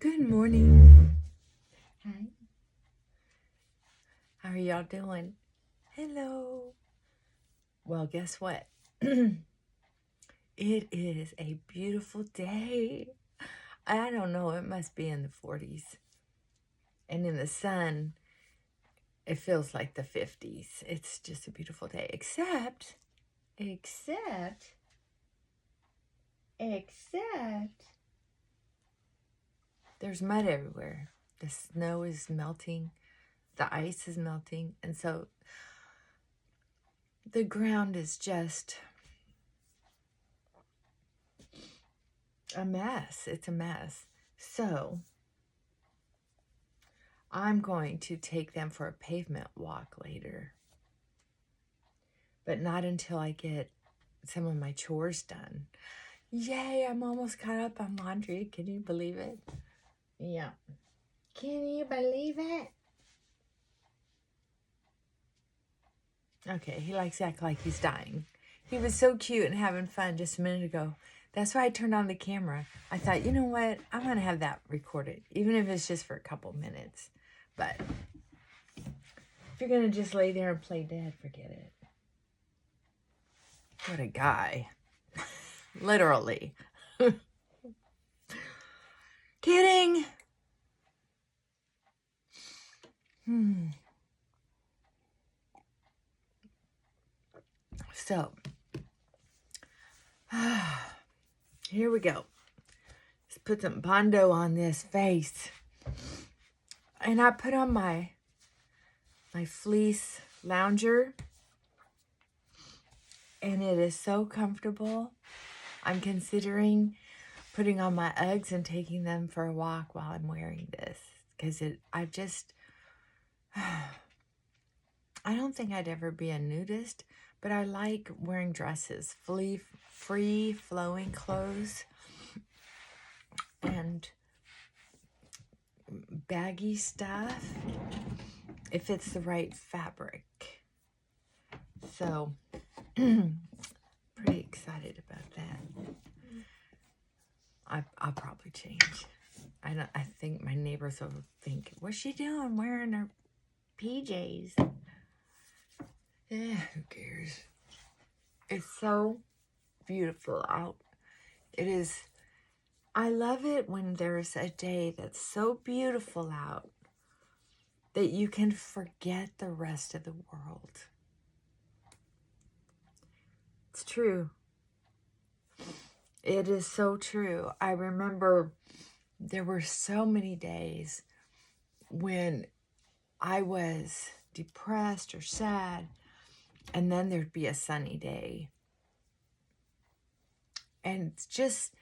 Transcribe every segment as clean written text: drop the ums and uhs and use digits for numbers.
Good morning. Hi. How are y'all doing? Hello. Well, guess what? It is a beautiful day. I don't know, it must be in the 40s. And in the sun, it feels like the 50s. It's just a beautiful day. Except, there's mud everywhere. The snow is melting. The ice is melting. And so the ground is just a mess. It's a mess. So I'm going to take them for a pavement walk later, but not until I get some of my chores done. Yay, I'm almost caught up on laundry. Can you believe it? Yeah. Can you believe it? Okay, he likes to act like he's dying. He was so cute and having fun just a minute ago. That's why I turned on the camera. I thought, you know what? I'm going to have that recorded, even if it's just for a couple minutes. But if you're going to just lay there and play dead, forget it. What a guy. Literally. Kidding. So, here we go. Let's put some Bondo on this face. And I put on my fleece lounger. And it is so comfortable. I'm considering putting on my Uggs and taking them for a walk while I'm wearing this. Because I don't think I'd ever be a nudist, but I like wearing dresses, free flowing clothes, and baggy stuff if it's the right fabric. So, pretty excited about that. I'll probably change. I think my neighbors will think, what's she doing wearing her PJs? Yeah, who cares? It's so beautiful out. It is. I love it when there's a day that's so beautiful out that you can forget the rest of the world. It's true. It is so true. I remember there were so many days when I was depressed or sad, and then there'd be a sunny day. And just,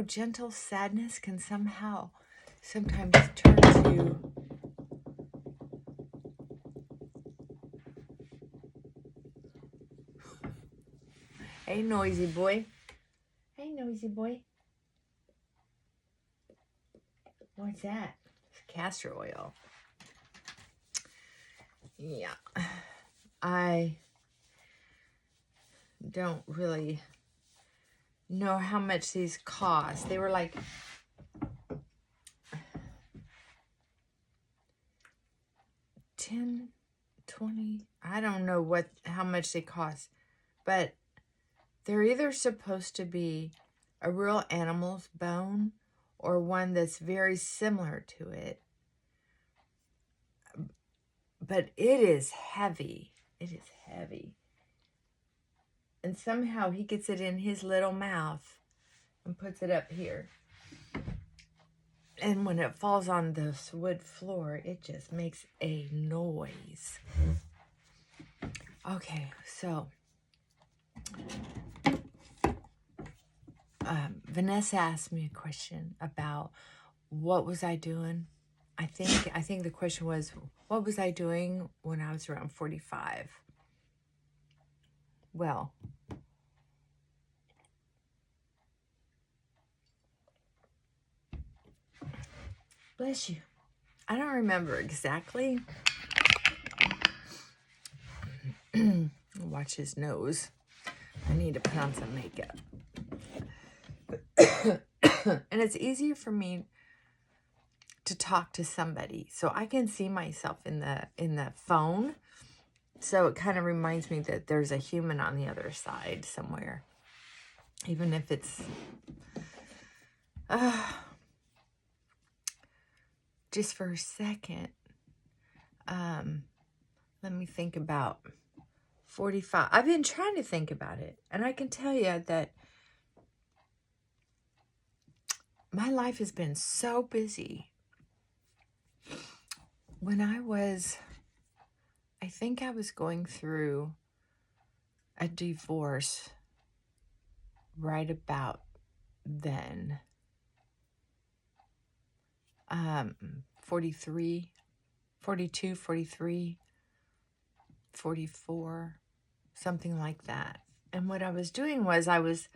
gentle sadness can sometimes turn to hey, noisy boy. Hey, noisy boy. What's that? It's castor oil. Yeah. I don't really know how much these cost. They were like $10, $20. I don't know how much they cost, but they're either supposed to be a real animal's bone or one that's very similar to it. But it is heavy. It is heavy. And somehow he gets it in his little mouth and puts it up here. And when it falls on this wood floor, it just makes a noise. Okay, so Vanessa asked me a question about what was I doing. I think the question was, what was I doing when I was around 45? Well, bless you. I don't remember exactly. Watch his nose. I need to put on some makeup. And it's easier for me to talk to somebody. So I can see myself in the phone. So it kind of reminds me that there's a human on the other side somewhere. Even if it's just for a second. Let me think about 45. I've been trying to think about it. And I can tell you that my life has been so busy. When I think I was going through a divorce right about then. 43, 42, 43, 44, something like that. And what I was doing was I was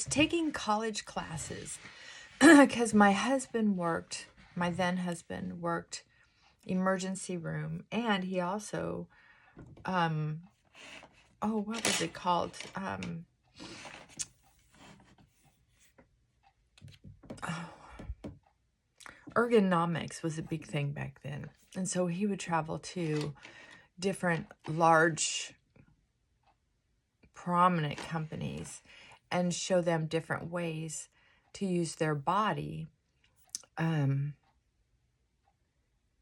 taking college classes because my then husband worked emergency room, and he also, what was it called? Ergonomics was a big thing back then. And so he would travel to different large, prominent companies and show them different ways to use their body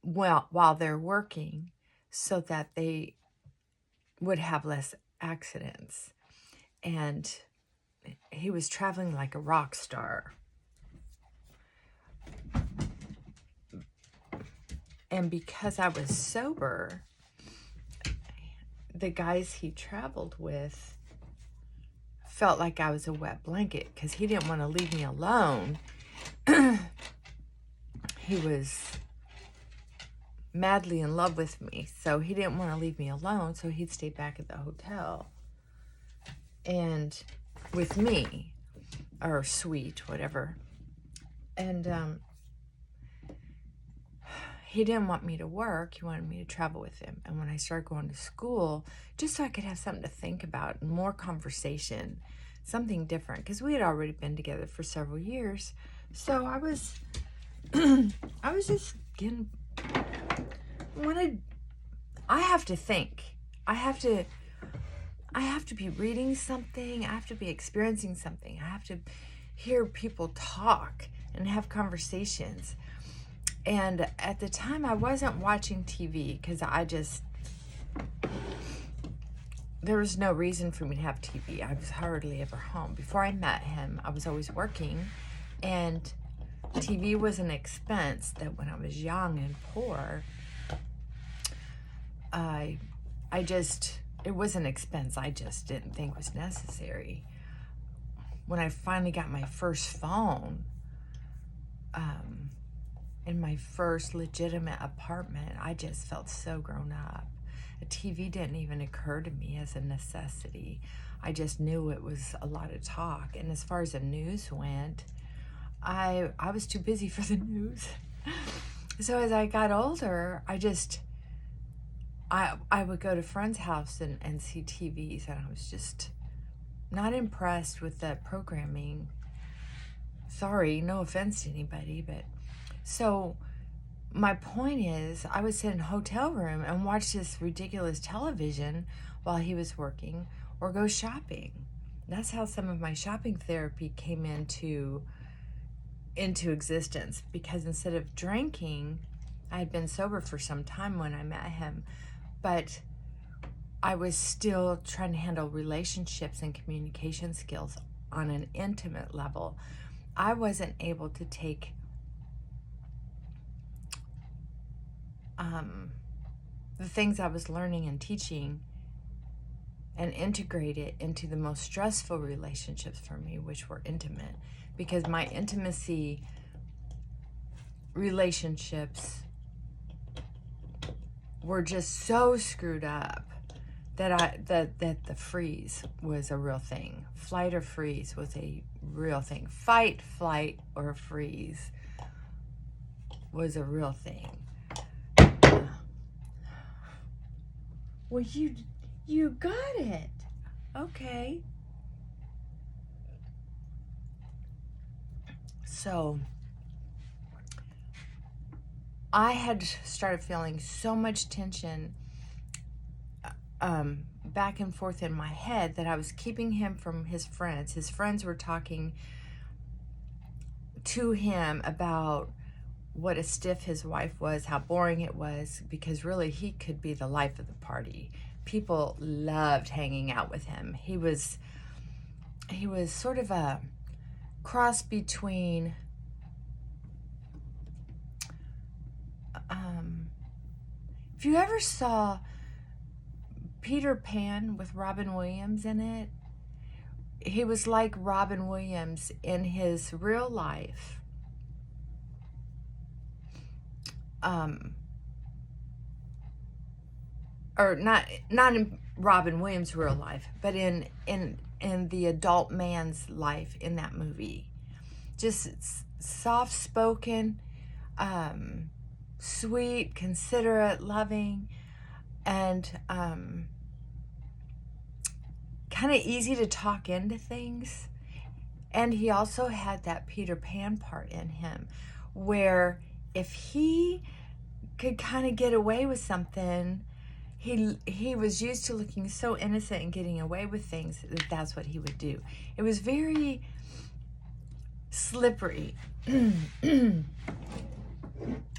while they're working, so that they would have less accidents. And he was traveling like a rock star. And because I was sober, the guys he traveled with felt like I was a wet blanket because he didn't want to leave me alone. He was madly in love with me, so he didn't want to leave me alone, so he'd stay back at the hotel and with me, or suite, whatever. And he didn't want me to work. He wanted me to travel with him. And when I started going to school, just so I could have something to think about, more conversation, something different, because we had already been together for several years. So I was just getting, I have to think. I have to be reading something. I have to be experiencing something. I have to hear people talk and have conversations. And at the time, I wasn't watching TV because there was no reason for me to have TV. I was hardly ever home. Before I met him, I was always working, and TV was an expense that when I was young and poor, it was an expense I just didn't think was necessary. When I finally got my first phone, in my first legitimate apartment, I just felt so grown up. A TV didn't even occur to me as a necessity. I just knew it was a lot of talk. And as far as the news went, I was too busy for the news. So as I got older, I would go to friends' house and see TVs, and I was just not impressed with the programming. Sorry, no offense to anybody, but so my point is, I would sit in a hotel room and watch this ridiculous television while he was working, or go shopping. That's how some of my shopping therapy came into existence, because instead of drinking, I had been sober for some time when I met him, but I was still trying to handle relationships and communication skills on an intimate level. I wasn't able to take the things I was learning and teaching and integrate it into the most stressful relationships for me, which were intimate, because my intimacy relationships were just so screwed up that the freeze was a real thing. Flight or freeze was a real thing. Fight, flight, or freeze was a real thing. Well, you got it. Okay. So I had started feeling so much tension back and forth in my head that I was keeping him from his friends. His friends were talking to him about what a stiff his wife was, how boring it was, because really he could be the life of the party. People loved hanging out with him. He was sort of a cross between if you ever saw Peter Pan with Robin Williams in it, he was like Robin Williams in his real life. Or not in Robin Williams' real life, but in the adult man's life in that movie. Just soft-spoken, sweet, considerate, loving, and kind of easy to talk into things. And he also had that Peter Pan part in him, where if he could kind of get away with something, he was used to looking so innocent and getting away with things that's what he would do. It was very slippery. It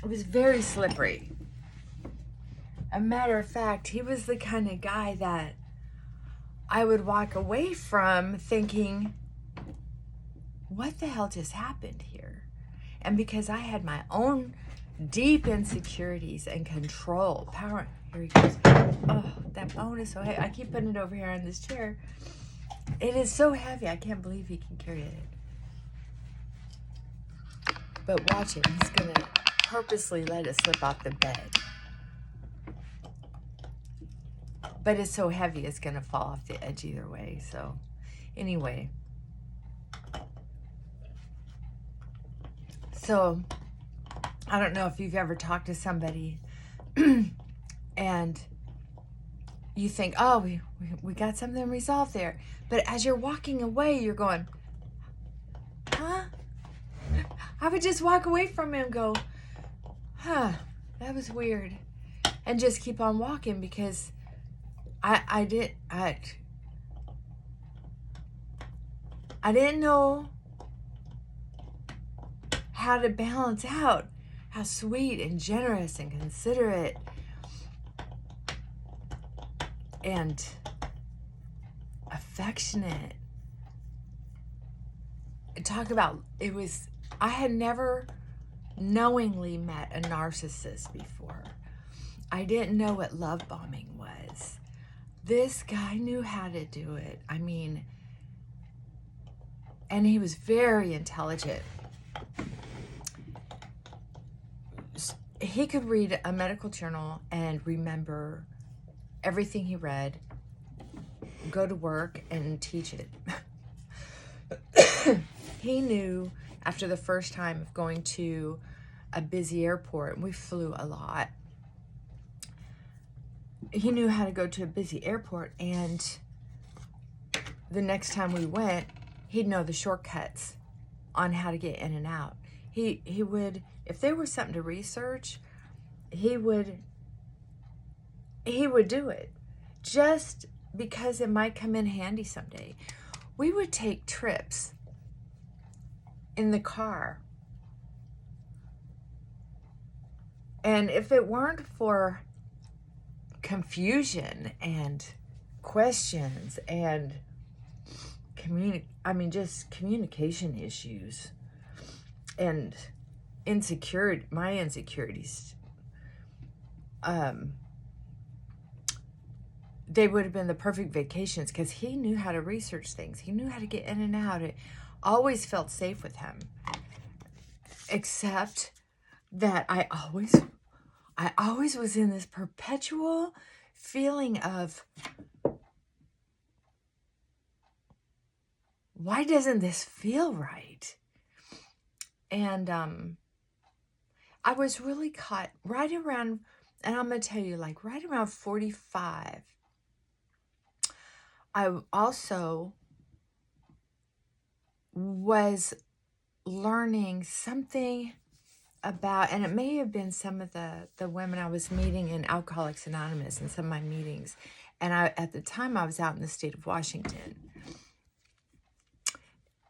was very slippery. A matter of fact, he was the kind of guy that I would walk away from thinking, what the hell just happened here? And because I had my own deep insecurities and control, power. Here he goes. Oh, that bone is so heavy. I keep putting it over here on this chair. It is so heavy. I can't believe he can carry it. But watch it. He's going to purposely let it slip off the bed. But it's so heavy, it's going to fall off the edge either way. So, anyway. So, I don't know if you've ever talked to somebody and you think, oh, we got something resolved there. But as you're walking away, you're going, huh? I would just walk away from him and go, huh, that was weird. And just keep on walking because I didn't know how to balance out how sweet and generous and considerate and affectionate. Talk about, I had never knowingly met a narcissist before. I didn't know what love bombing was. This guy knew how to do it. I mean, and he was very intelligent. He could read a medical journal and remember everything he read, go to work and teach it. He knew after the first time of going to a busy airport, and we flew a lot, he knew how to go to a busy airport, and the next time we went, he'd know the shortcuts on how to get in and out. He would, if there was something to research, he would do it just because it might come in handy someday. We would take trips in the car, and if it weren't for confusion and questions and just communication issues and my insecurities, they would have been the perfect vacations because he knew how to research things. He knew how to get in and out. It always felt safe with him, except that I always was in this perpetual feeling of, why doesn't this feel right? And I was really caught right around, and I'm going to tell you, like right around 45, I also was learning something about, and it may have been some of the women I was meeting in Alcoholics Anonymous in some of my meetings. And at the time I was out in the state of Washington.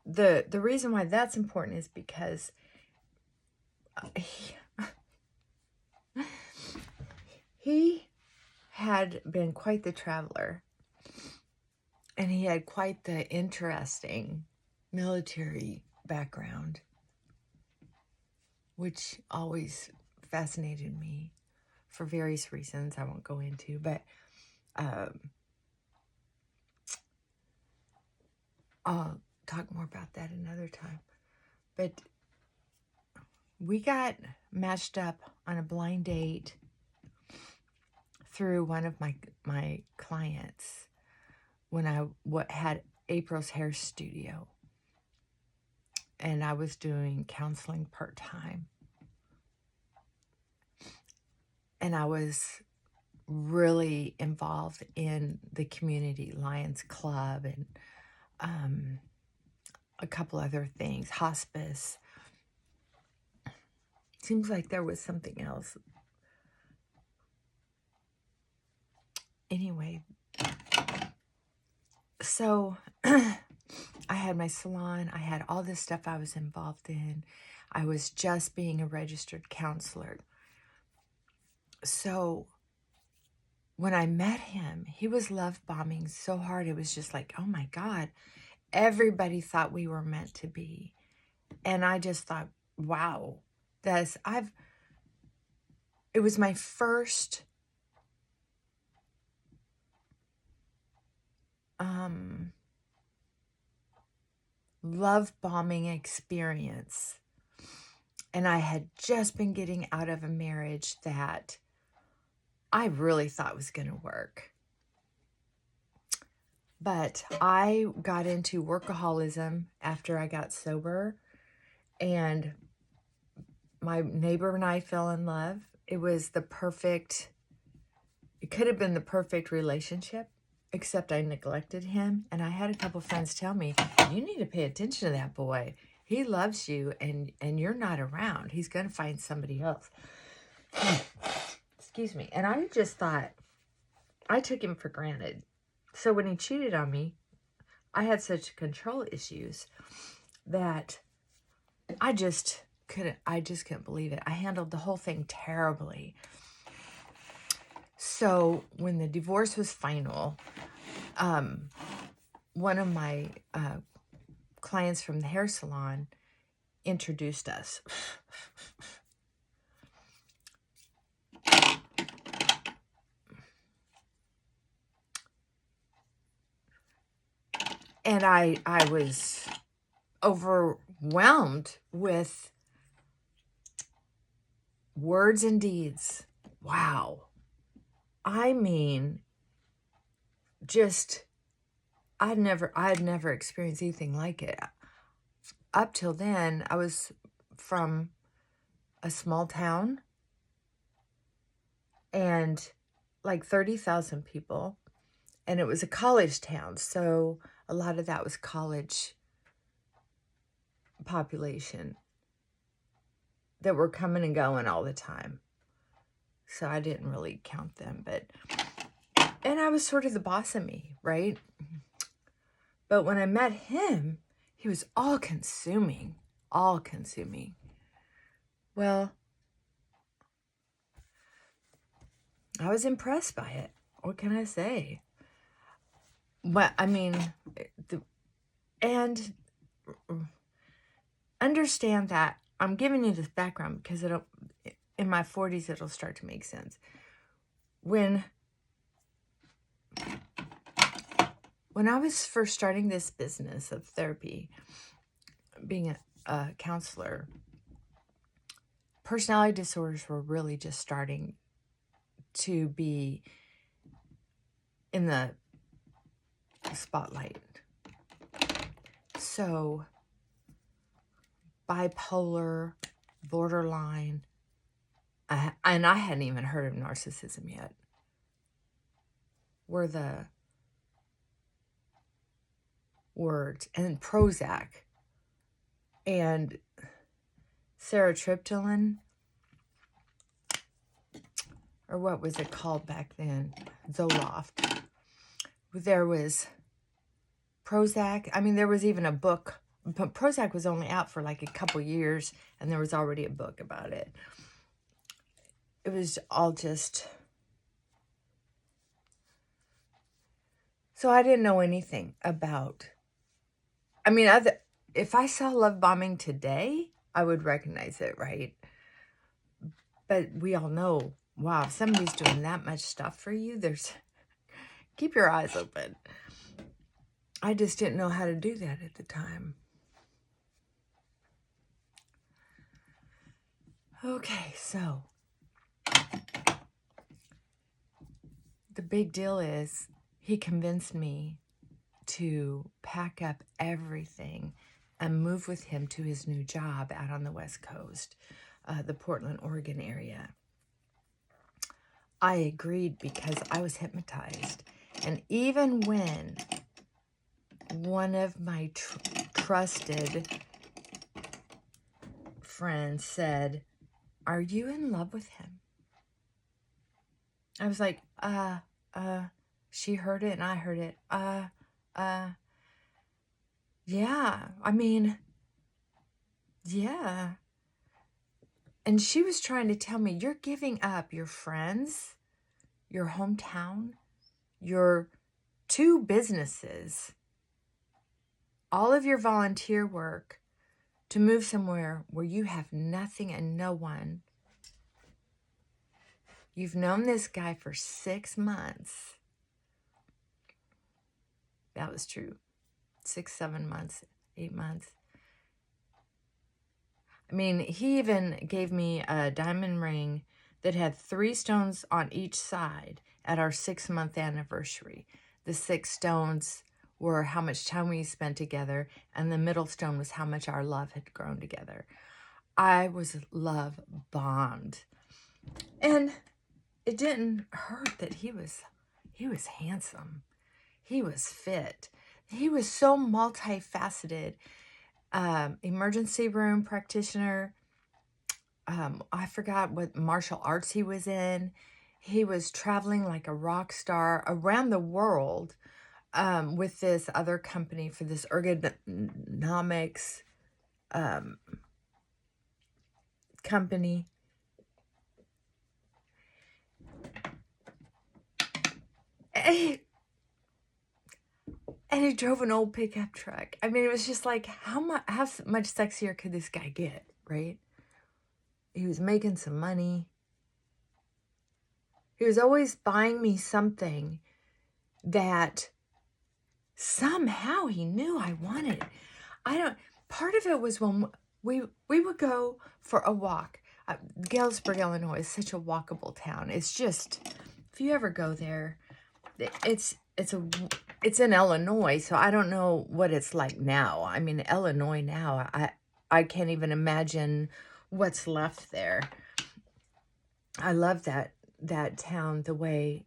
The reason why that's important is because he had been quite the traveler, and he had quite the interesting military background, which always fascinated me for various reasons I won't go into, but I'll talk more about that another time. But we got matched up on a blind date through one of my clients when I had April's hair studio, and I was doing counseling part-time, and I was really involved in the community Lions Club and a couple other things, hospice. Seems like there was something else. Anyway, so I had my salon. I had all this stuff I was involved in. I was just being a registered counselor. So when I met him, he was love bombing so hard. It was just like, oh my God, everybody thought we were meant to be. And I just thought, wow, it was my first love bombing experience. And I had just been getting out of a marriage that I really thought was going to work. But I got into workaholism after I got sober, and my neighbor and I fell in love. It could have been the perfect relationship, except I neglected him. And I had a couple friends tell me, you need to pay attention to that boy. He loves you, and you're not around. He's going to find somebody else. Excuse me. And I just thought, I took him for granted. So when he cheated on me, I had such control issues that I just couldn't believe it. I handled the whole thing terribly. So when the divorce was final, one of my clients from the hair salon introduced us. And I was overwhelmed with words and deeds. Wow. I mean, just, I had never experienced anything like it. Up till then, I was from a small town and like 30,000 people. And it was a college town. So a lot of that was college population that were coming and going all the time. So I didn't really count them, and I was sort of the boss of me, right? But when I met him, he was all consuming. Well, I was impressed by it. What can I say? But I mean, and understand that I'm giving you this background because in my 40s, it'll start to make sense. When I was first starting this business of therapy, being a counselor, personality disorders were really just starting to be in the spotlight. So bipolar, borderline, and I hadn't even heard of narcissism yet, were the words. And Prozac and Serotryptylin, or what was it called back then? Zoloft. There was Prozac. I mean, there was even a book, but Prozac was only out for like a couple years, and there was already a book about it. It was all just... So I didn't know anything about... I mean, if I saw love bombing today, I would recognize it, right? But we all know, wow, if somebody's doing that much stuff for you, keep your eyes open. I just didn't know how to do that at the time. Okay, so the big deal is he convinced me to pack up everything and move with him to his new job out on the West Coast, the Portland, Oregon area. I agreed because I was hypnotized. And even when one of my trusted friends said, "Are you in love with him?" I was like, she heard it and I heard it. Yeah, I mean, yeah. And she was trying to tell me, you're giving up your friends, your hometown, your 2 businesses, all of your volunteer work to move somewhere where you have nothing and no one. You've known this guy for 6 months. That was true. 6, 7 months, 8 months. I mean, he even gave me a diamond ring that had 3 stones on each side at our 6-month anniversary. The 6 stones were how much time we spent together, and the middle stone was how much our love had grown together. I was love bombed. And it didn't hurt that he was handsome. He was fit. He was so multifaceted. Emergency room practitioner. I forgot what martial arts he was in. He was traveling like a rock star around the world with this other company for this ergonomics company. And he drove an old pickup truck. I mean, it was just like, how much sexier could this guy get, right? He was making some money. He was always buying me something that somehow he knew I wanted. Part of it was when we would go for a walk. Galesburg, Illinois is such a walkable town. It's just, if you ever go there, it's in Illinois, so I don't know what it's like now. I mean, Illinois now, I can't even imagine what's left there. I love that town the way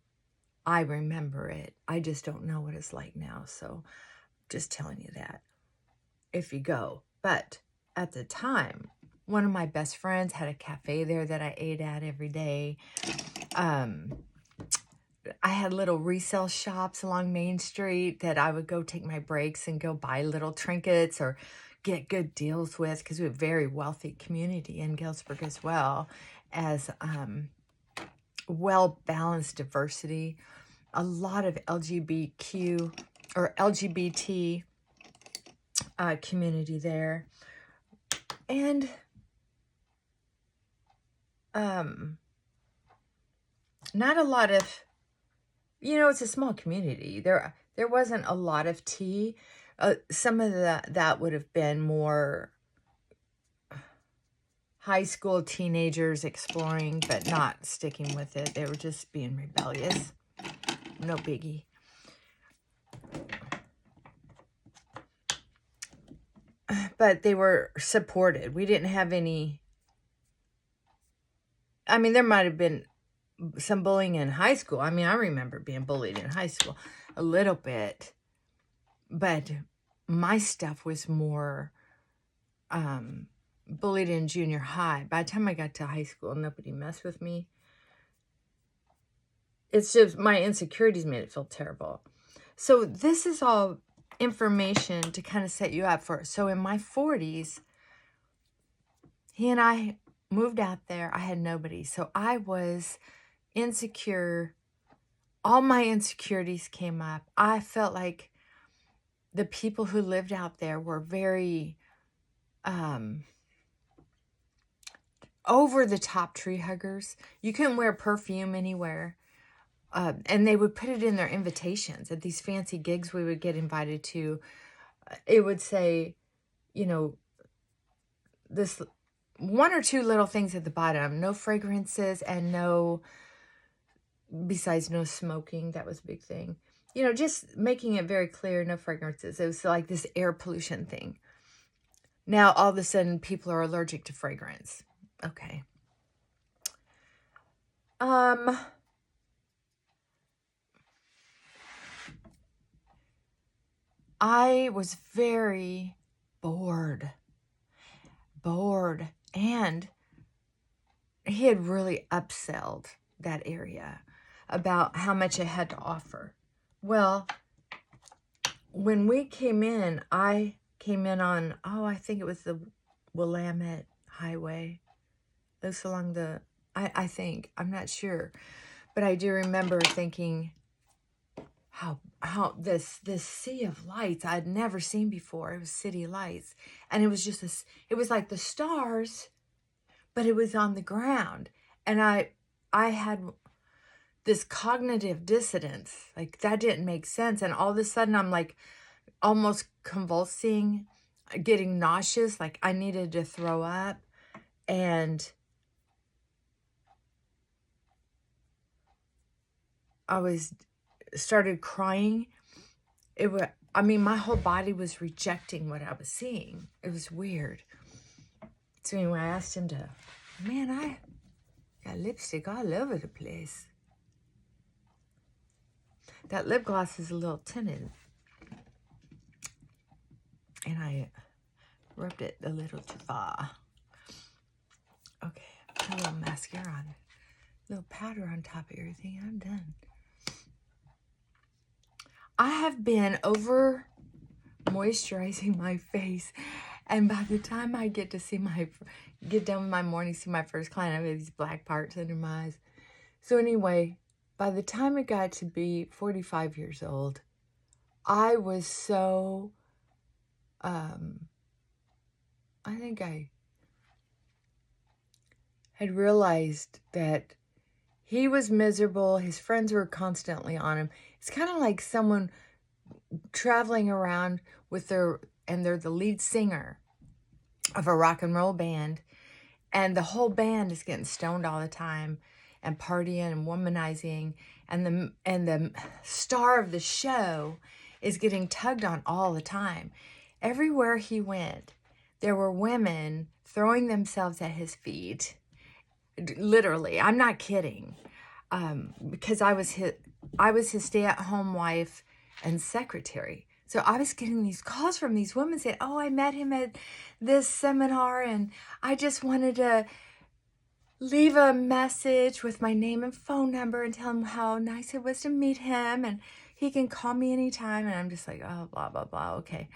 I remember it. I just don't know what it's like now, so just telling you that if you go. But at the time, one of my best friends had a cafe there that I ate at every day. I had little resale shops along Main Street that I would go take my breaks and go buy little trinkets or get good deals with, because we have a very wealthy community in Galesburg as well as well-balanced diversity. A lot of LGBTQ or LGBT community there. And not a lot of, it's a small community. There wasn't a lot of tea. Some of that would have been more high school teenagers exploring, but not sticking with it. They were just being rebellious. No biggie. But they were supported. We didn't have any... I mean, there might have been some bullying in high school. I mean, I remember being bullied in high school a little bit. But my stuff was more bullied in junior high. By the time I got to high school, nobody messed with me. It's just my insecurities made it feel terrible. So this is all information to kind of set you up for. So in my 40s, he and I moved out there. I had nobody. So I was insecure. All my insecurities came up. I felt like the people who lived out there were very over the top tree huggers. You couldn't wear perfume anywhere. And they would put it in their invitations at these fancy gigs we would get invited to. It would say, you know, this one or two little things at the bottom. No fragrances and no, besides no smoking. That was a big thing. You know, just making it very clear, no fragrances. It was like this air pollution thing. Now, all of a sudden, people are allergic to fragrance. Okay. I was very bored, and he had really upsold that area about how much it had to offer. Well, when we came in, I came in on, I think it was the Willamette Highway. It was along the, I think, I'm not sure, but I do remember thinking, how this sea of lights I'd never seen before. It was city lights, and it was just this. It was like the stars, but it was on the ground, and I had this cognitive dissonance. Like that didn't make sense, and all of a sudden I'm like almost convulsing, getting nauseous, like I needed to throw up, and started crying. My whole body was rejecting what I was seeing. It was weird. So anyway, I asked him to, man, I got lipstick all over the place. That lip gloss is a little tinted. And I rubbed it a little too far. Okay, put a little mascara on it. A little powder on top of everything. I'm done. I have been over moisturizing my face, and by the time I get done with my morning, see my first client, I have these black parts under my eyes. So anyway, by the time it got to be 45 years old, I was so, I think I had realized that he was miserable. His friends were constantly on him. It's kind of like someone traveling around with they're the lead singer of a rock and roll band, and the whole band is getting stoned all the time and partying and womanizing, and the star of the show is getting tugged on all the time. Everywhere he went, there were women throwing themselves at his feet. Literally, I'm not kidding. Because I was his stay-at-home wife and secretary. So I was getting these calls from these women saying, oh, I met him at this seminar, and I just wanted to leave a message with my name and phone number and tell him how nice it was to meet him, and he can call me anytime. And I'm just like, oh, blah, blah, blah, okay.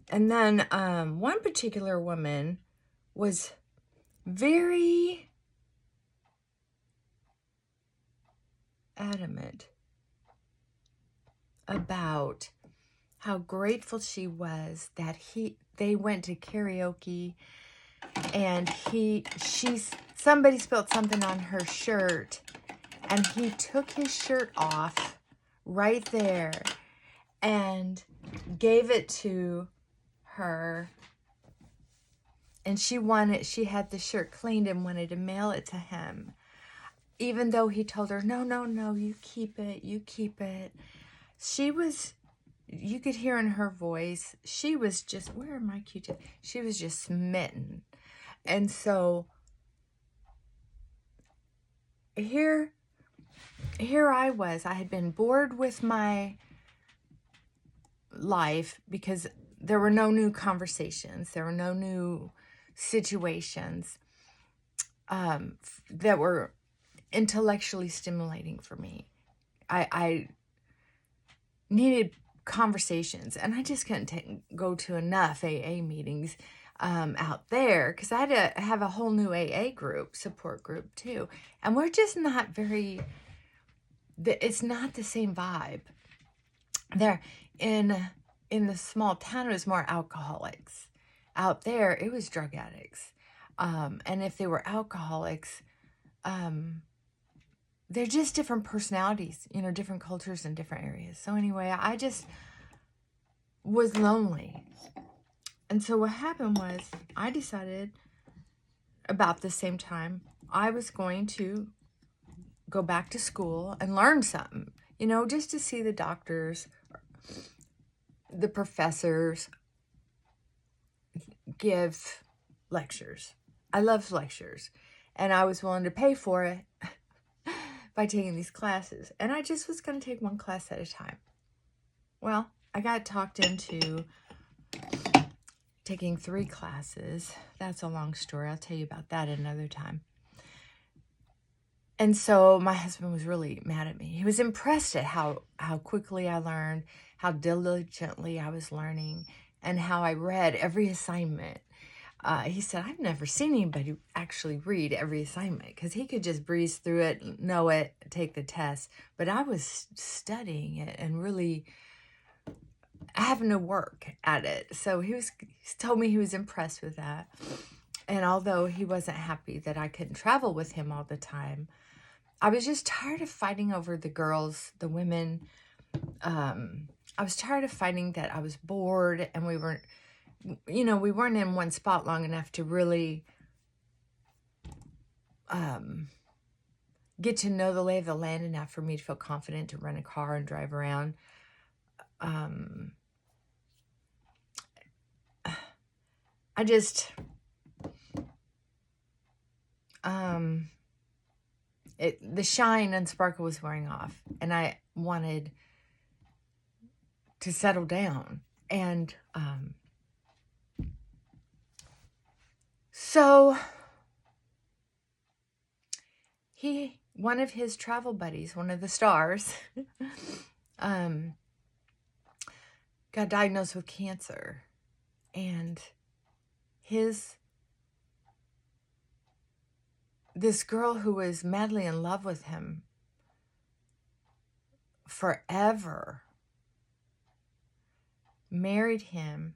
And then one particular woman was very adamant about how grateful she was that they went to karaoke, and somebody spilled something on her shirt, and he took his shirt off right there and gave it to her, and she had the shirt cleaned and wanted to mail it to him, even though he told her, no, you keep it. You could hear in her voice, she was just, where are my Q-tips? She was just smitten. And so here I was. I had been bored with my life because there were no new conversations. There were no new situations that were intellectually stimulating for me. I needed conversations, and I just couldn't go to enough AA meetings out there, because I had to have a whole new AA group, support group too. And we're just not very, it's not the same vibe. There in the small town, it was more alcoholics. Out there, it was drug addicts. And if they were alcoholics, they're just different personalities, you know, different cultures in different areas. So anyway, I just was lonely. And so what happened was, I decided about the same time I was going to go back to school and learn something, you know, just to see the doctors, the professors give lectures. I love lectures, and I was willing to pay for it by taking these classes. And I just was going to take one class at a time. Well, I got talked into taking 3 classes. That's a long story. I'll tell you about that another time. And so my husband was really mad at me. He was impressed at how quickly I learned, how diligently I was learning, and how I read every assignment. He said, I've never seen anybody actually read every assignment, because he could just breeze through it, know it, take the test. But I was studying it and really having to work at it. So he told me he was impressed with that. And although he wasn't happy that I couldn't travel with him all the time, I was just tired of fighting over the girls, the women. I was tired of fighting that I was bored, and we weren't in one spot long enough to really get to know the lay of the land enough for me to feel confident to rent a car and drive around. The shine and sparkle was wearing off, and I wanted to settle down. And so one of his travel buddies, one of the stars, got diagnosed with cancer, and this girl who was madly in love with him forever married him,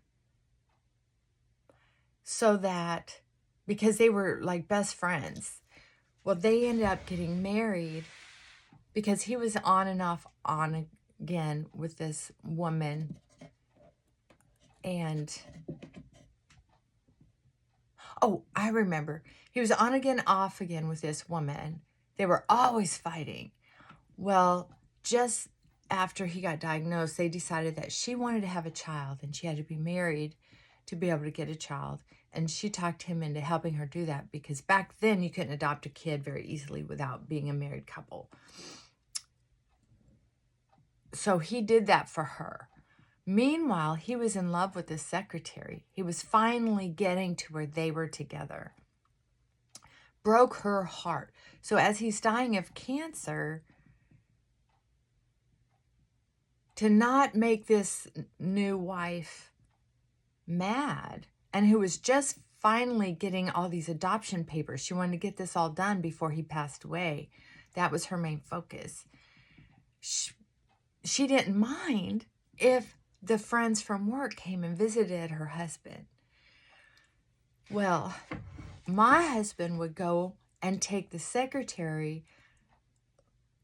so that, because they were like best friends, well, they ended up getting married because he was on and off, on again with this woman. And I remember, he was on again, off again with this woman. They were always fighting. Well, just after he got diagnosed, they decided that she wanted to have a child, and she had to be married to be able to get a child. And she talked him into helping her do that, because back then you couldn't adopt a kid very easily without being a married couple. So he did that for her. Meanwhile, he was in love with his secretary. He was finally getting to where they were together. Broke her heart. So as he's dying of cancer, to not make this new wife mad, and who was just finally getting all these adoption papers, she wanted to get this all done before he passed away. That was her main focus. She didn't mind if the friends from work came and visited her husband. Well, my husband would go and take the secretary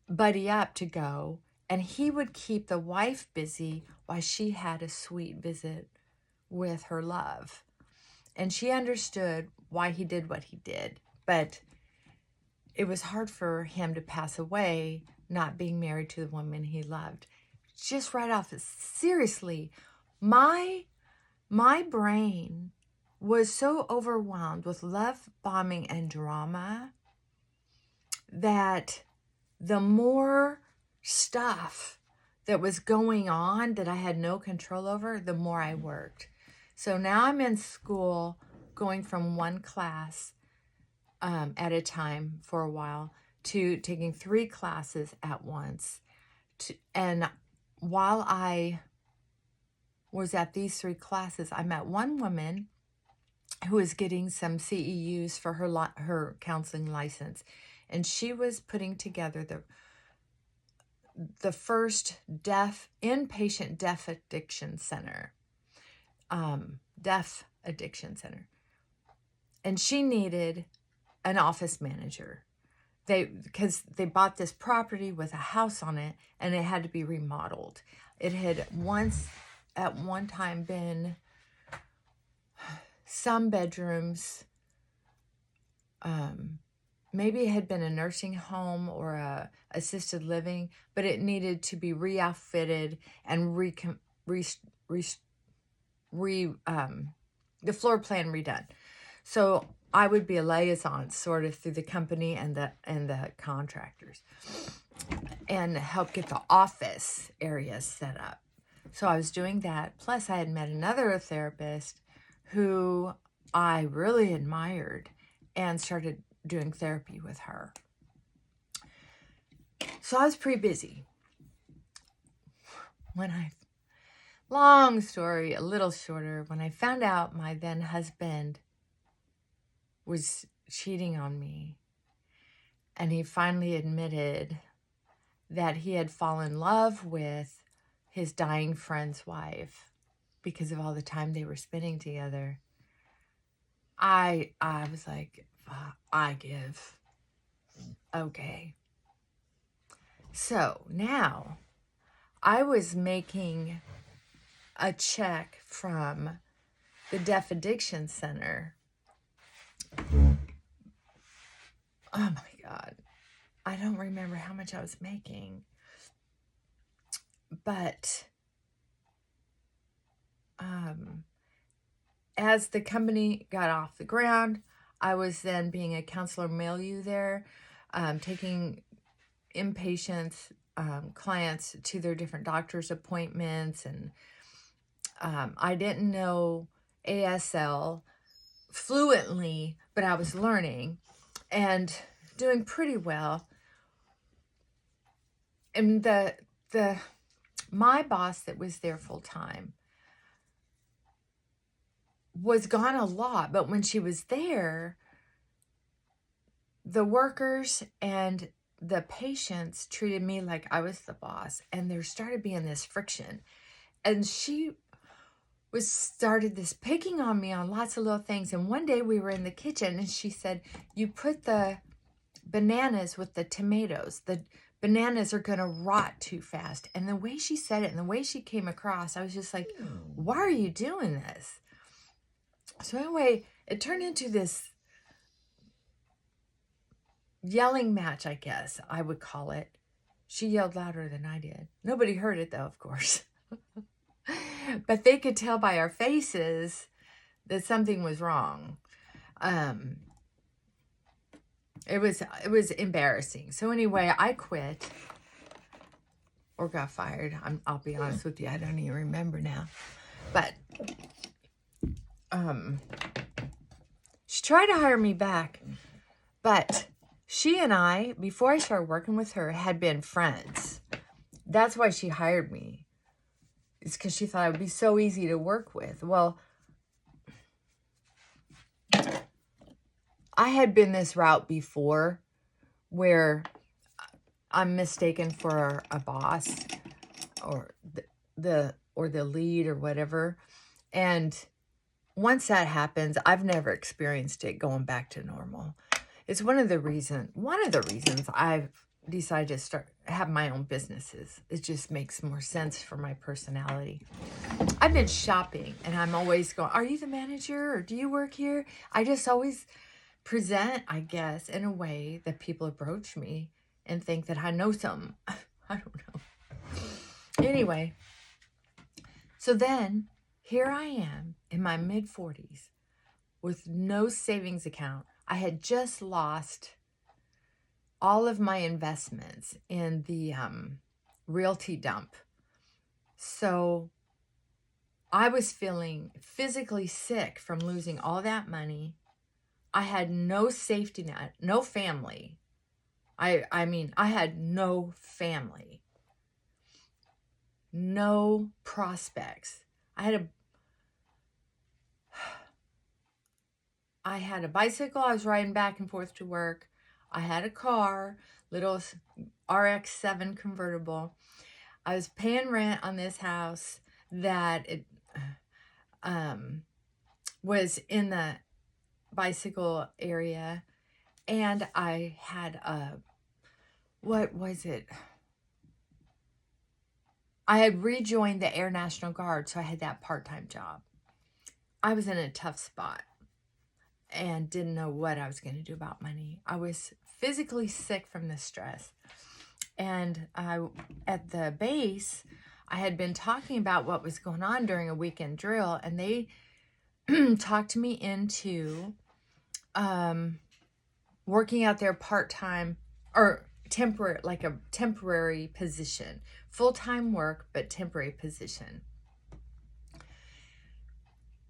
buddy up to go, and he would keep the wife busy while she had a sweet visit with her love. And she understood why he did what he did, but it was hard for him to pass away not being married to the woman he loved. Just right off, seriously, my brain was so overwhelmed with love bombing and drama that the more stuff that was going on that I had no control over, the more I worked. So now I'm in school going from one class at a time for a while to taking 3 classes at once. And while I was at these 3 classes, I met one woman who was getting some CEUs for her counseling license. And she was putting together the first inpatient deaf addiction center. Deaf addiction center. And she needed an office manager. Because they bought this property with a house on it, and it had to be remodeled. It had once, at one time, been some bedrooms. Maybe it had been a nursing home or a assisted living, but it needed to be re-outfitted and the floor plan redone. So I would be a liaison sort of through the company and the contractors and help get the office area set up. So I was doing that. Plus I had met another therapist who I really admired and started doing therapy with her. So I was pretty busy. Long story, a little shorter, when I found out my then husband was cheating on me, and he finally admitted that he had fallen in love with his dying friend's wife because of all the time they were spending together, I was like, I give. Okay. So now I was making a check from the Deaf Addiction Center. Oh my God. I don't remember how much I was making. But as the company got off the ground, I was then being a counselor milieu there, taking inpatients, clients to their different doctor's appointments. And I didn't know ASL fluently, but I was learning and doing pretty well. And my boss that was there full time was gone a lot, but when she was there, the workers and the patients treated me like I was the boss, and there started being this friction. And she started this picking on me on lots of little things. And one day we were in the kitchen, and she said, "You put the bananas with the tomatoes. The bananas are going to rot too fast." And the way she said it and the way she came across, I was just like, why are you doing this? So anyway, it turned into this yelling match, I guess I would call it. She yelled louder than I did. Nobody heard it though, of course. But they could tell by our faces that something was wrong. It was embarrassing. So anyway, I quit or got fired. I'll be honest with you, I don't even remember now. But she tried to hire me back, but she and I, before I started working with her, had been friends. That's why she hired me. It's because she thought it would be so easy to work with. Well, I had been this route before where I'm mistaken for a boss or the lead or whatever. And once that happens, I've never experienced it going back to normal. It's one of the reasons I've decided to have my own businesses. It just makes more sense for my personality. I've been shopping and I'm always going, "Are you the manager or do you work here?" I just always present, I guess, in a way that people approach me and think that I know something. I don't know. Anyway, so then here I am in my mid-40s with no savings account. I had just lost all of my investments in the realty dump So I was feeling physically sick from losing all that money. I had no safety net, no family. I mean, I had no family, no prospects. I had a bicycle. I was riding back and forth to work. I had a car, little RX-7 convertible. I was paying rent on this house that it was in the bicycle area, and I had what was it? I had rejoined the Air National Guard, so I had that part-time job. I was in a tough spot and didn't know what I was going to do about money. I was physically sick from the stress. And at the base, I had been talking about what was going on during a weekend drill, and they talked me into working out there part-time or temporary, like a temporary position, full-time work, but temporary position,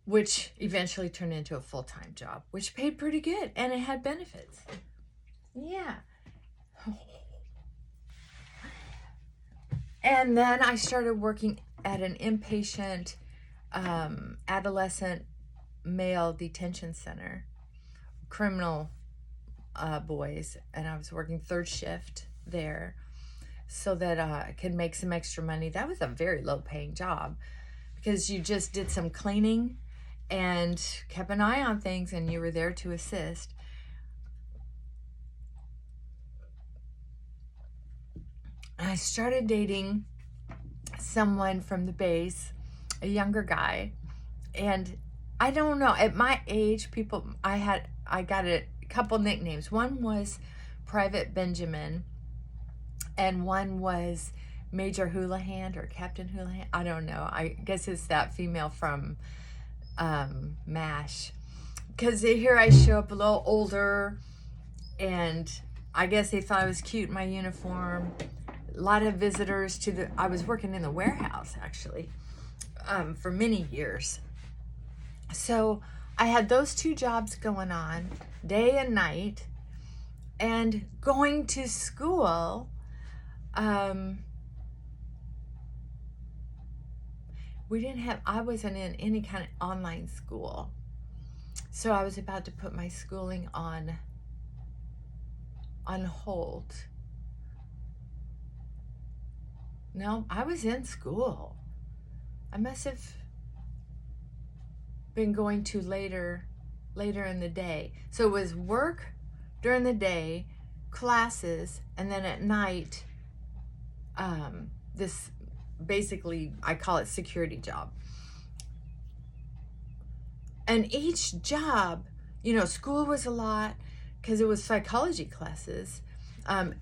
which eventually turned into a full-time job, which paid pretty good, and it had benefits. Yeah. And then I started working at an inpatient adolescent male detention center, criminal boys, and I was working third shift there so that I could make some extra money. That was a very low-paying job because you just did some cleaning and kept an eye on things, and you were there to assist. I started dating someone from the base, a younger guy, and I don't know, at my age, people, I got a couple nicknames. One was Private Benjamin, and one was Major Houlihan or Captain Houlihan. I don't know. I guess it's that female from MASH. Because here I show up a little older, and I guess they thought I was cute in my uniform. A lot of visitors I was working in the warehouse, actually, for many years. So I had those two jobs going on, day and night, and going to school. I wasn't in any kind of online school. So I was about to put my schooling on hold. No, I was in school. I must have been going to later in the day. So it was work during the day, classes, and then at night, this basically, I call it security job. And each job, school was a lot because it was psychology classes and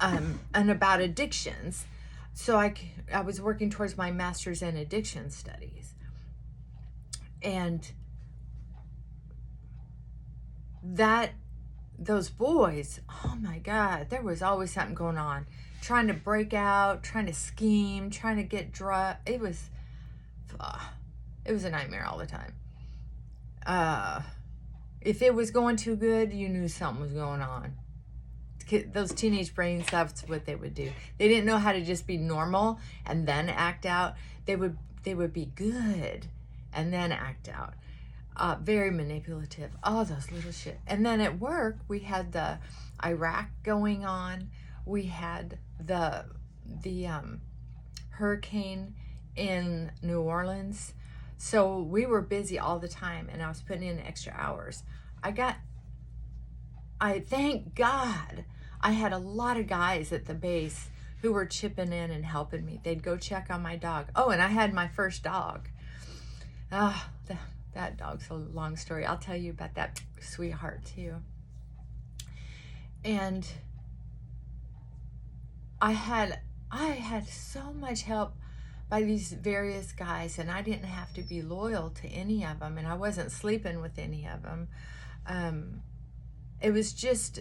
about addictions. So I was working towards my master's in addiction studies. And those boys, oh my God, there was always something going on. Trying to break out, trying to scheme, trying to get drug. It was a nightmare all the time. If it was going too good, you knew something was going on. Those teenage brains, that's what they would do. They didn't know how to just be normal and then act out. They would be good and then act out. Very manipulative. All those little shit. And then at work, we had the Iraq going on. We had the hurricane in New Orleans. So we were busy all the time, and I was putting in extra hours. Thank God, I had a lot of guys at the base who were chipping in and helping me. They'd go check on my dog. Oh, and I had my first dog. That dog's a long story. I'll tell you about that sweetheart too. And I had so much help by these various guys, and I didn't have to be loyal to any of them, and I wasn't sleeping with any of them. It was just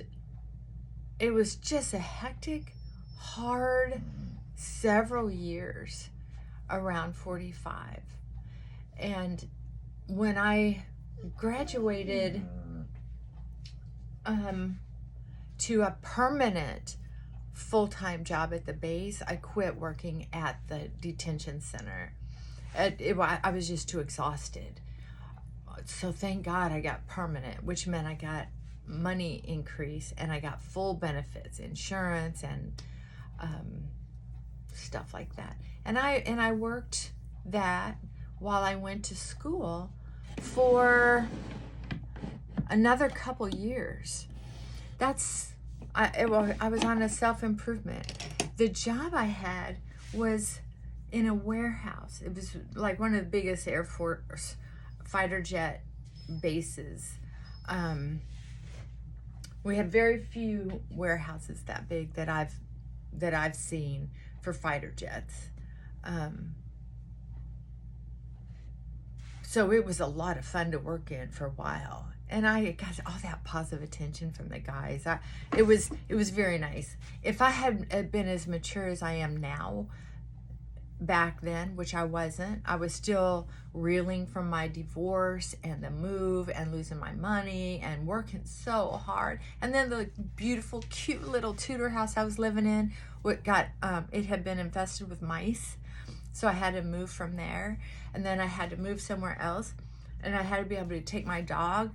a hectic, hard several years. around 45. And when I graduated to a permanent full-time job at the base, I quit working at the detention center. I was just too exhausted. So thank God I got permanent, which meant I got money increase and I got full benefits, insurance and stuff like that. And I worked that while I went to school for another couple years. I was on a self-improvement. The job I had was in a warehouse. It was like one of the biggest Air Force fighter jet bases. We had very few warehouses that big that I've seen for fighter jets. So it was a lot of fun to work in for a while. And I got all that positive attention from the guys. It was very nice. If I had been as mature as I am now, back then, which I wasn't, I was still reeling from my divorce and the move and losing my money and working so hard. And then the beautiful, cute little Tudor house I was living in, it had been infested with mice. So I had to move from there. And then I had to move somewhere else. And I had to be able to take my dog.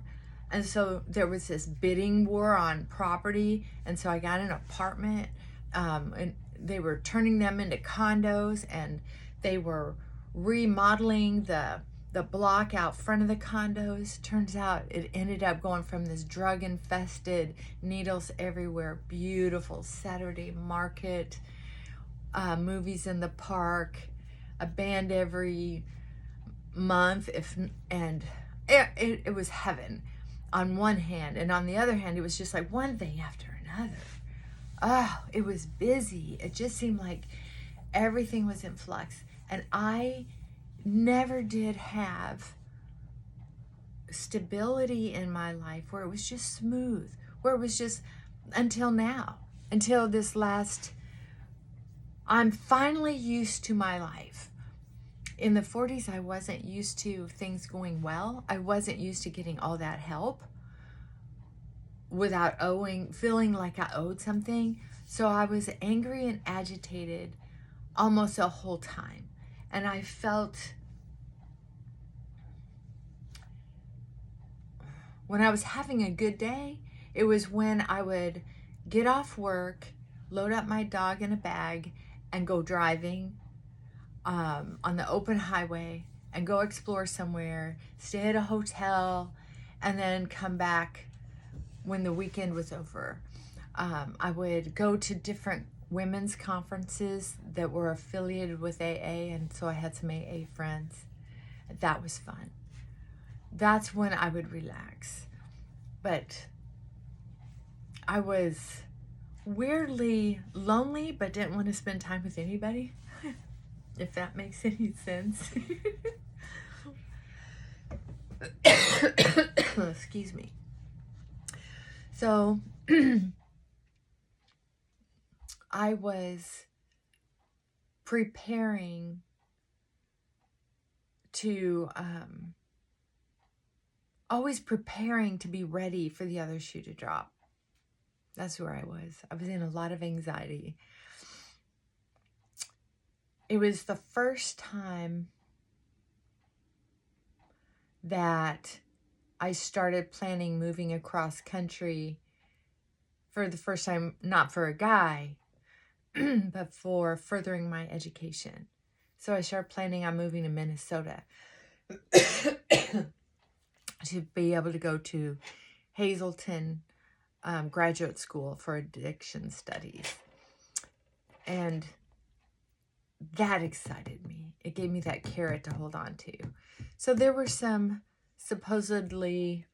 And so there was this bidding war on property. And so I got an apartment. And they were turning them into condos. And they were remodeling the block out front of the condos. Turns out it ended up going from this drug-infested, needles everywhere, beautiful Saturday market, movies in the park, a band every month, and it was heaven on one hand, and on the other hand it was just like one thing after another. Oh, it was busy. It just seemed like everything was in flux, and I never did have stability in my life where it was just smooth, where it was just until now, until this last. I'm finally used to my life. In the 40s, I wasn't used to things going well. I wasn't used to getting all that help without feeling like I owed something. So I was angry and agitated almost the whole time. And I felt, when I was having a good day, it was when I would get off work, load up my dog in a bag, and go driving on the open highway and go explore somewhere, stay at a hotel, and then come back when the weekend was over. I would go to different women's conferences that were affiliated with AA, and so I had some AA friends. That was fun. That's when I would relax. But I was weirdly lonely, but didn't want to spend time with anybody, if that makes any sense. Excuse me. So I was preparing to, always preparing to be ready for the other shoe to drop. That's where I was. I was in a lot of anxiety. It was the first time that I started planning moving across country for the first time, not for a guy, but for furthering my education. So I started planning on moving to Minnesota to be able to go to Hazleton graduate school for addiction studies. And that excited me. It gave me that carrot to hold on to. So there were some supposedly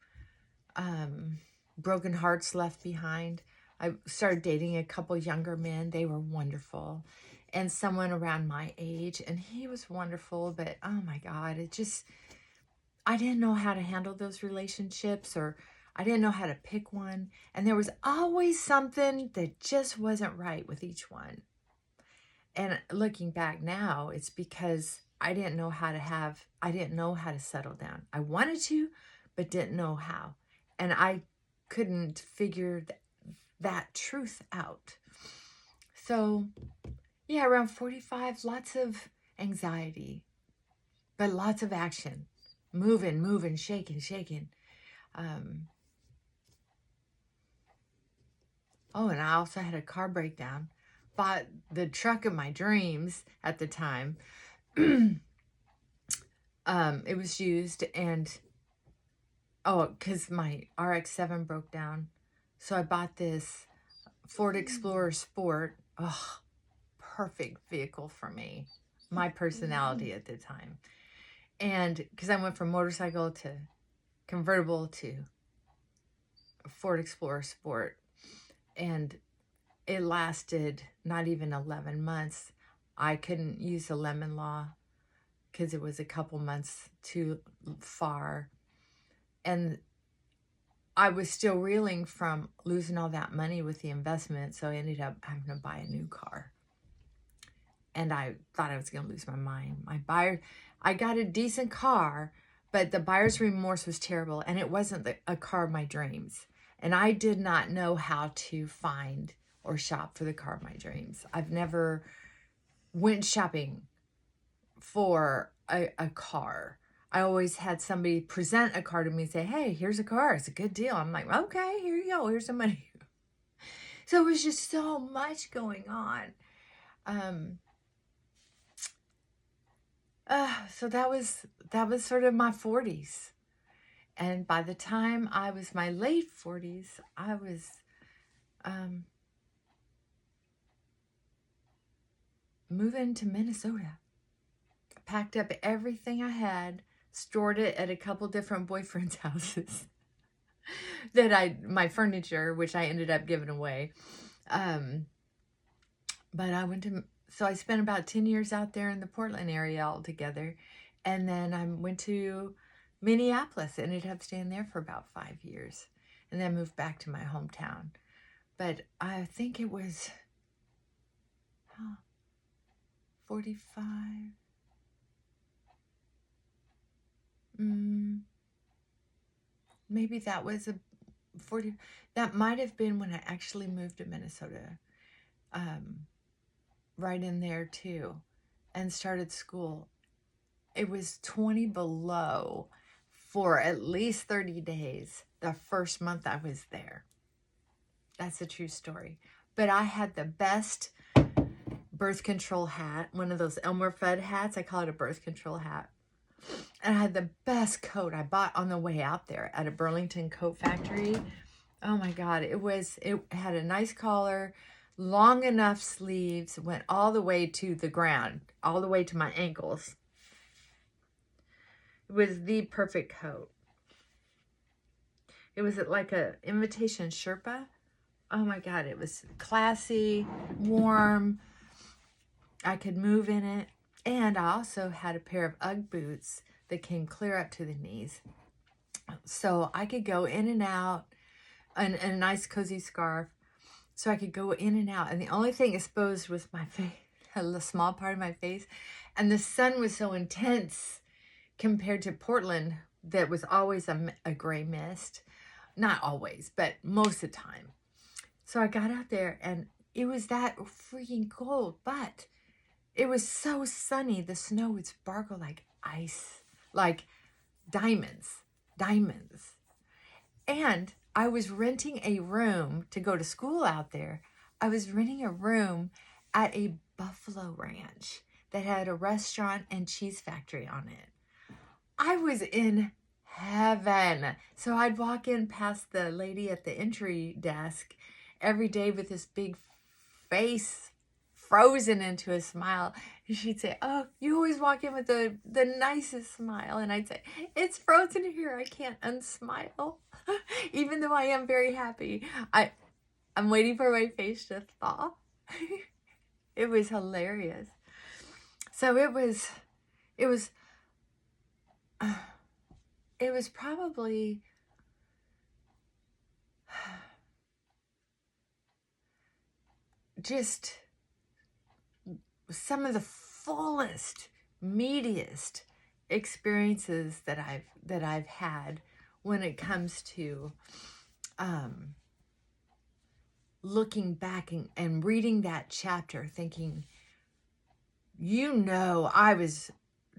broken hearts left behind. I started dating a couple younger men. They were wonderful. And someone around my age, and he was wonderful, but oh my God, I didn't know how to handle those relationships, or I didn't know how to pick one. And there was always something that just wasn't right with each one. And looking back now, it's because I didn't know how to settle down. I wanted to, but didn't know how. And I couldn't figure that truth out. So, yeah, around 45, lots of anxiety, but lots of action. Moving, shaking. Oh, and I also had a car breakdown. Bought the truck of my dreams at the time. It was used, and because my RX-7 broke down. So I bought this Ford Explorer Sport. Oh, perfect vehicle for me. My personality at the time. And because I went from motorcycle to convertible to Ford Explorer Sport. And it lasted not even 11 months. I couldn't use the lemon law because it was a couple months too far. And I was still reeling from losing all that money with the investment, so I ended up having to buy a new car. And I thought I was going to lose my mind. I got a decent car, but the buyer's remorse was terrible, and it wasn't a car of my dreams. And I did not know how to find or shop for the car of my dreams. I've never went shopping for a car. I always had somebody present a car to me and say, hey, here's a car. It's a good deal. I'm like, okay, here you go. Here's some money. So it was just so much going on. So that was sort of my 40s. And by the time I was my late 40s, I was moving to Minnesota. Packed up everything I had, stored it at a couple different boyfriends' houses. My furniture, which I ended up giving away. But I spent about 10 years out there in the Portland area altogether. And then I went to Minneapolis, ended up staying there for about 5 years, and then moved back to my hometown. But I think it was 45. Maybe that was 40. That might have been when I actually moved to Minnesota. Right in there too, and started school. It was 20 below for at least 30 days the first month I was there. That's a true story. But I had the best birth control hat, one of those Elmer Fudd hats. I call it a birth control hat. And I had the best coat I bought on the way out there at a Burlington coat factory. Oh my God, it had a nice collar, long enough sleeves, went all the way to the ground, all the way to my ankles. It was the perfect coat. It was like a invitation Sherpa. Oh my God, it was classy, warm. I could move in it. And I also had a pair of Ugg boots that came clear up to the knees. So I could go in and out, and a nice cozy scarf. So I could go in and out. And the only thing exposed was my face, a small part of my face. And the sun was so intense compared to Portland that was always a gray mist. Not always, but most of the time. So I got out there and it was that freaking cold, but it was so sunny. The snow would sparkle like ice, like diamonds. And I was renting a room to go to school out there. I was renting a room at a buffalo ranch that had a restaurant and cheese factory on it. I was in heaven. So I'd walk in past the lady at the entry desk every day with this big face frozen into a smile. And she'd say, oh, you always walk in with the nicest smile. And I'd say, it's frozen here. I can't unsmile. Even though I am very happy. I'm waiting for my face to thaw. It was hilarious. So it was probably just some of the fullest, meatiest experiences that I've had when it comes to looking back and reading that chapter, thinking, I was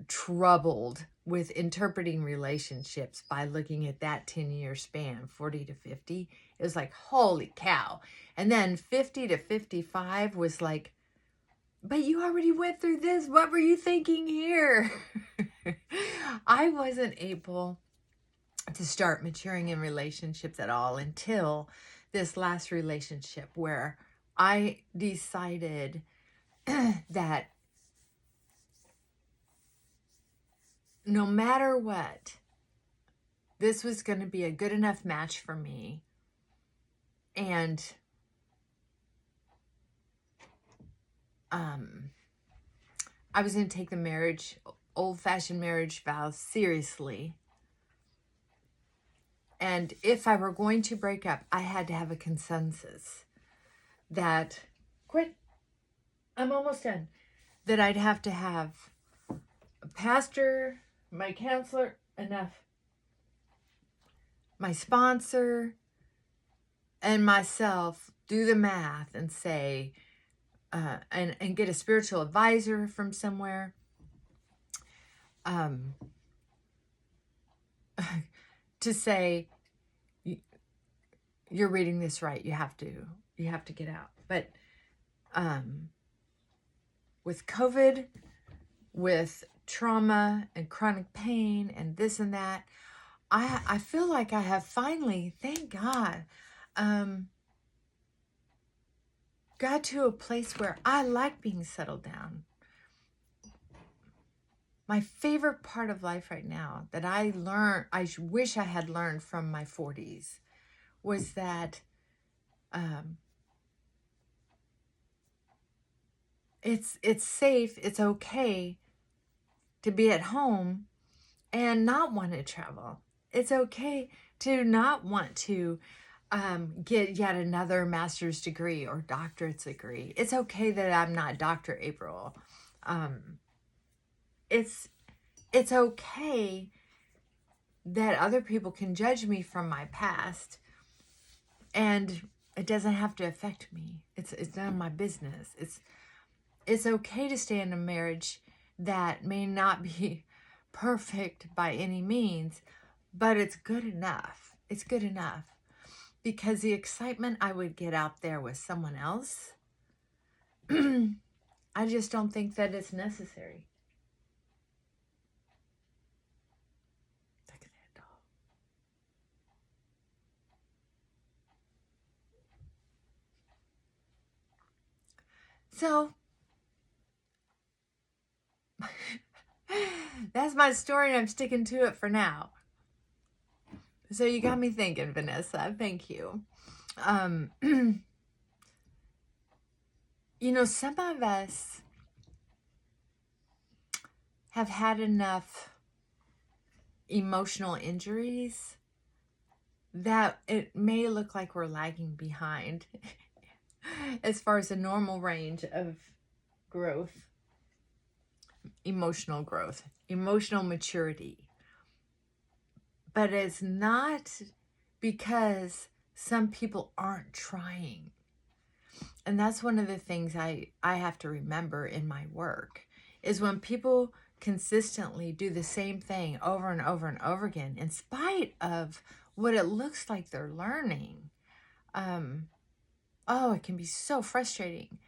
troubled with interpreting relationships by looking at that 10-year span, 40 to 50. It was like, holy cow. And then 50 to 55 was like, but you already went through this. What were you thinking here? I wasn't able to start maturing in relationships at all until this last relationship, where I decided that no matter what, this was going to be a good enough match for me. And I was going to take the old-fashioned marriage vows seriously. And if I were going to break up, I had to have a consensus that, I'm almost done, that I'd have to have a pastor, my counselor, enough, my sponsor, and myself do the math and say, and get a spiritual advisor from somewhere, to say, you're reading this right, you have to get out. But with COVID, with trauma and chronic pain and this and that, I feel like I have finally, thank God, got to a place where I like being settled down. My favorite part of life right now that I wish I had learned from my 40s, was that it's safe, it's okay to be at home and not want to travel. It's okay to not want to get yet another master's degree or doctorate's degree. It's okay that I'm not Dr. April. It's okay that other people can judge me from my past, and it doesn't have to affect me. It's none of my business. It's okay to stay in a marriage that may not be perfect by any means, but it's good enough. It's good enough. Because the excitement I would get out there with someone else, I just don't think that it's necessary. Look at that doll. So, that's my story, and I'm sticking to it for now. So you got me thinking, Vanessa. Thank you. Some of us have had enough emotional injuries that it may look like we're lagging behind as far as the normal range of growth, emotional maturity. But it's not because some people aren't trying. And that's one of the things I have to remember in my work, is when people consistently do the same thing over and over and over again, in spite of what it looks like they're learning. It can be so frustrating.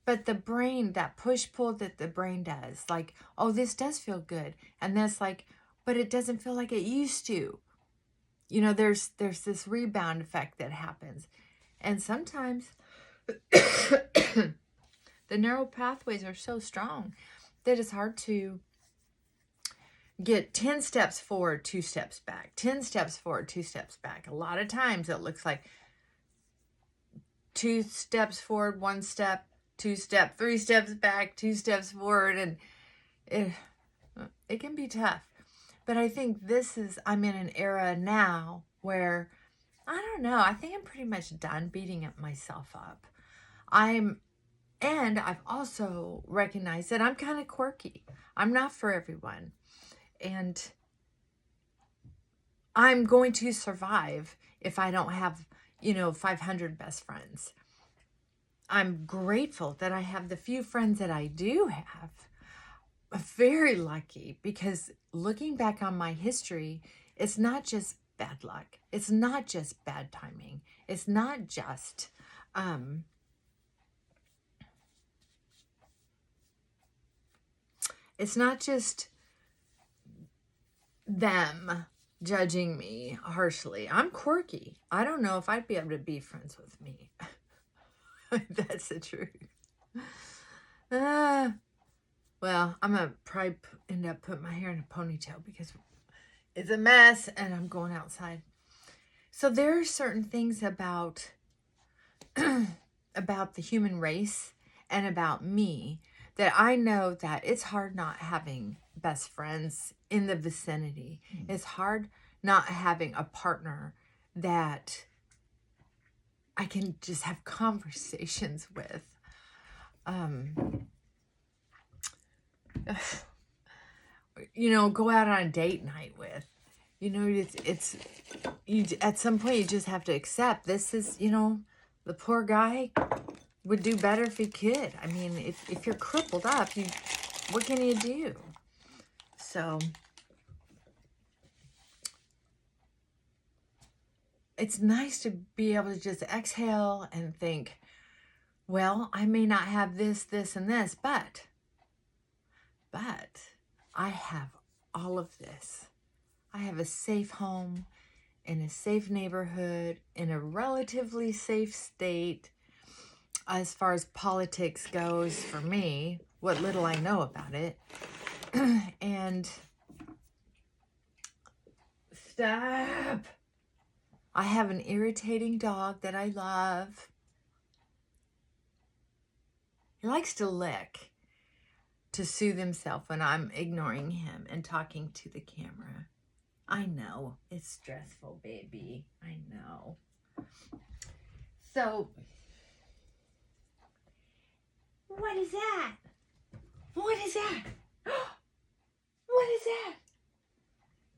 But the brain, that push-pull that the brain does, like, oh, this does feel good. And that's like, but it doesn't feel like it used to. There's this rebound effect that happens. And sometimes the neural pathways are so strong that it's hard to get 10 steps forward, 2 steps back, 10 steps forward, 2 steps back. A lot of times it looks like 2 steps forward, 1 step, 2 steps, 3 steps back, 2 steps forward, and it can be tough. But I think I'm in an era now where, I don't know, I think I'm pretty much done beating myself up. I'm And I've also recognized that I'm kind of quirky. I'm not for everyone. And I'm going to survive if I don't have, 500 best friends. I'm grateful that I have the few friends that I do have. I'm very lucky, because looking back on my history, it's not just bad luck. It's not just bad timing. It's not just them judging me harshly. I'm quirky. I don't know if I'd be able to be friends with me. That's the truth. Well, I'm going to probably end up putting my hair in a ponytail because it's a mess and I'm going outside. So there are certain things about about the human race and about me that I know that it's hard not having best friends in the vicinity. It's hard not having a partner that I can just have conversations with. Go out on a date night with. It's you at some point you just have to accept this is, the poor guy would do better if he could. I mean, if you're crippled up, what can you do? So it's nice to be able to just exhale and think, well, I may not have this, this, and this, but I have all of this. I have a safe home in a safe neighborhood in a relatively safe state as far as politics goes for me, what little I know about it. And stop. I have an irritating dog that I love. He likes to lick to soothe himself when I'm ignoring him and talking to the camera. I know. It's stressful, baby. I know. So, what is that? What is that? What is that?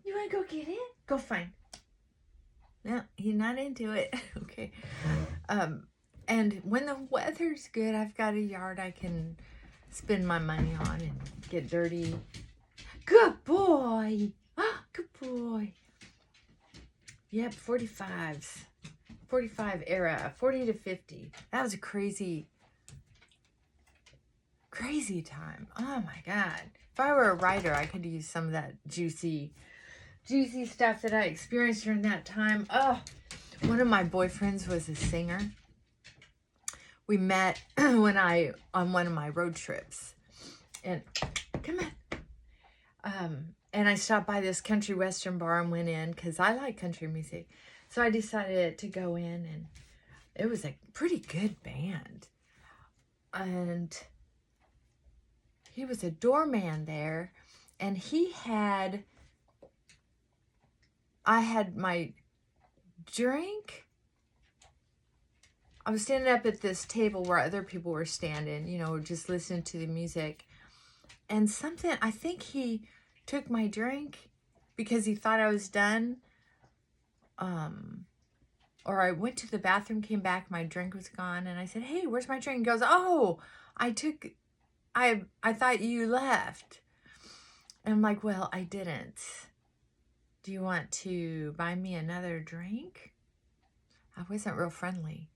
You want to go get it? Go find. No, he's not into it. Okay. And when the weather's good, I've got a yard I can spend my money on and get dirty. Good boy. Good boy. Yep, 45s. 45 era. 40 to 50. That was a crazy time. Oh my God. If I were a writer, I could use some of that juicy stuff that I experienced during that time. Oh, one of my boyfriends was a singer. We met on one of my road trips. And come on. And I stopped by this country western bar and went in because I like country music. So I decided to go in, and it was a pretty good band. And he was a doorman there, and I had my drink. I was standing up at this table where other people were standing, just listening to the music. And I think he took my drink because he thought I was done. Or I went to the bathroom, came back, my drink was gone. And I said, hey, where's my drink? He goes, oh, I thought you left. And I'm like, well, I didn't. Do you want to buy me another drink? I wasn't real friendly.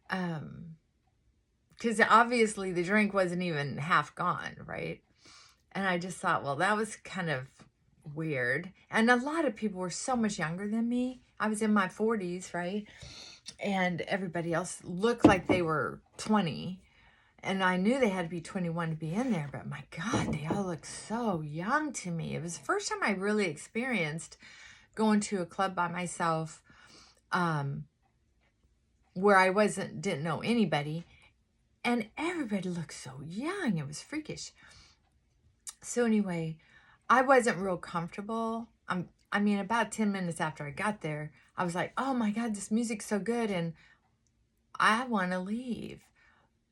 Because obviously the drink wasn't even half gone, right? And I just thought, well, that was kind of weird. And a lot of people were so much younger than me. I was in my 40s, right? And everybody else looked like they were 20. And I knew they had to be 21 to be in there. But my God, they all looked so young to me. It was the first time I really experienced going to a club by myself, where I didn't know anybody. And everybody looked so young. It was freakish. So anyway, I wasn't real comfortable. About 10 minutes after I got there, I was like, oh my God, this music's so good. And I want to leave.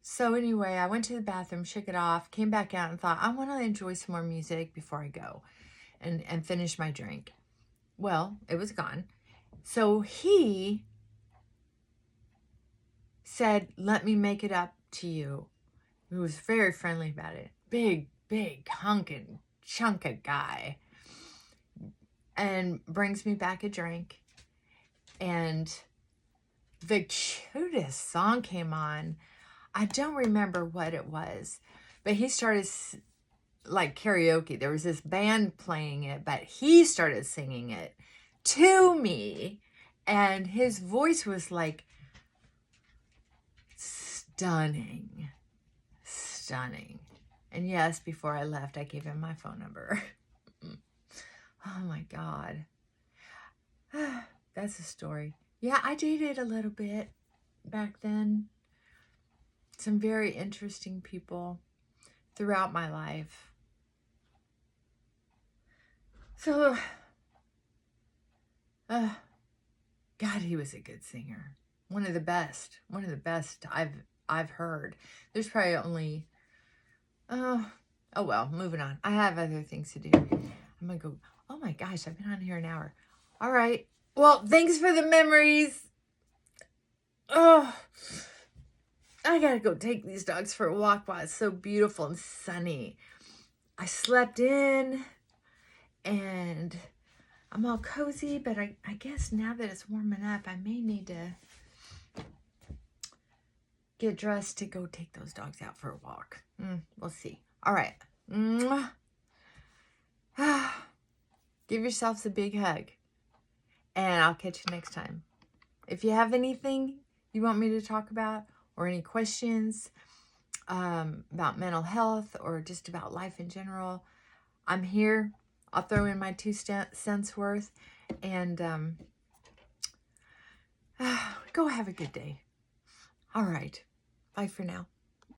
So anyway, I went to the bathroom, shook it off, came back out and thought, I want to enjoy some more music before I go and finish my drink. Well, it was gone. So he said, let me make it up to you. He was very friendly about it. Big hunkin' chunk of guy. And brings me back a drink. And the cutest song came on. I don't remember what it was, but he started like karaoke. There was this band playing it, but he started singing it to me. And his voice was like stunning. And yes, before I left, I gave him my phone number. Oh my God. That's a story. Yeah, I dated a little bit back then. Some very interesting people throughout my life. So, God, he was a good singer. One of the best I've heard. There's probably only, oh well, moving on. I have other things to do. I'm gonna go, oh my gosh, I've been on here an hour. All right. Well, thanks for the memories. Oh, I gotta go take these dogs for a walk while it's so beautiful and sunny. I slept in and I'm all cozy, but I guess now that it's warming up, I may need to get dressed to go take those dogs out for a walk. We'll see. All right. Give yourselves a big hug. And I'll catch you next time. If you have anything you want me to talk about or any questions about mental health or just about life in general, I'm here. I'll throw in my 2 cents worth and go have a good day. All right. Bye for now.